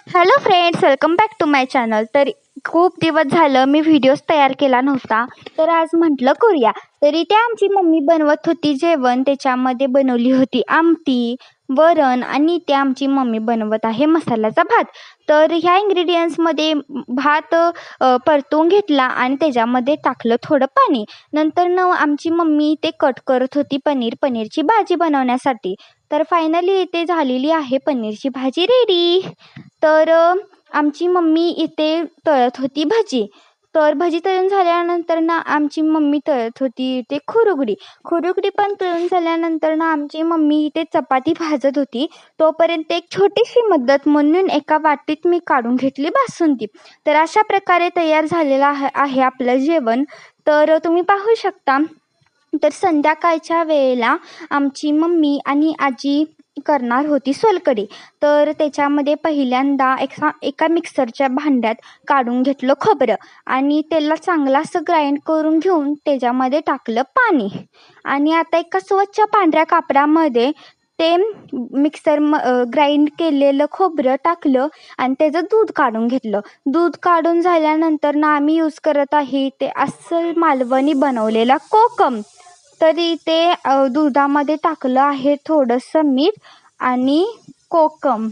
Hello friends, welcome back to my channel. तर खूप दिवस झालं मी व्हिडिओज तयार केला नव्हता, तर आज म्हटलं करूया. तरी ते आमची मम्मी बनवत होती जेवण. त्याच्यामध्ये बनवली होती आमटी, वरण आणि ते आमची मम्मी बनवत आहे मसाल्याचा भात. तर ह्या इंग्रेडियंट्समध्ये भात परतून घेतला आणि त्याच्यामध्ये टाकलं थोडं पाणी. नंतर आमची मम्मी ते कट करत होती पनीरची भाजी बनवण्यासाठी. तर फायनली इथे झालेली आहे पनीरची भाजी रेडी. तर आमची मम्मी इथे तळत होती भजी. तर भजी तळून झाल्यानंतर आमची मम्मी तळत होती इथे खुरुगडी पण तळून झाल्यानंतर आमची मम्मी इथे चपाती भाजत होती. तोपर्यंत एक छोटीशी मदत म्हणून एका वाटीत मी काढून घेतली बासुंदी. तर अशा प्रकारे तयार झालेलं आहे आपलं जेवण. तर तुम्ही पाहू शकता. तर संध्याकाळच्या वेळेला आमची मम्मी आणि आजी करणार होती सोलकढी. तर त्याच्यामध्ये पहिल्यांदा एका मिक्सरच्या भांड्यात काढून घेतलं खोबरं आणि त्याला चांगलं असं ग्राइंड करून घेऊन त्याच्यामध्ये टाकलं पाणी. आणि आता एका स्वच्छ पांढऱ्या कापडामध्ये ते ग्राइंड केलेलं खोबरं टाकलं आणि त्याचं दूध काढून घेतलं. दूध काढून झाल्यानंतर आम्ही यूज करत आहे ते अस्सल मालवणी बनवलेला कोकम. तरी ते दुधामध्ये टाकलं आहे थोडंसं मीठ आणि कोकम.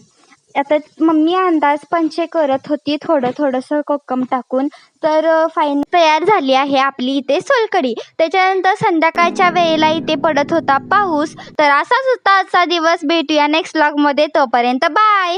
आता मम्मी अंदाजपंचे करत होती थोडंसं कोकम टाकून. तर फाईन तयार झाली आहे आपली इथे सोलकढी. त्याच्यानंतर संध्याकाळच्या वेळेला इथे पडत होता पाऊस. तर असाच होता आजचा दिवस. भेटूया नेक्स्ट व्लॉगमध्ये. तोपर्यंत बाय.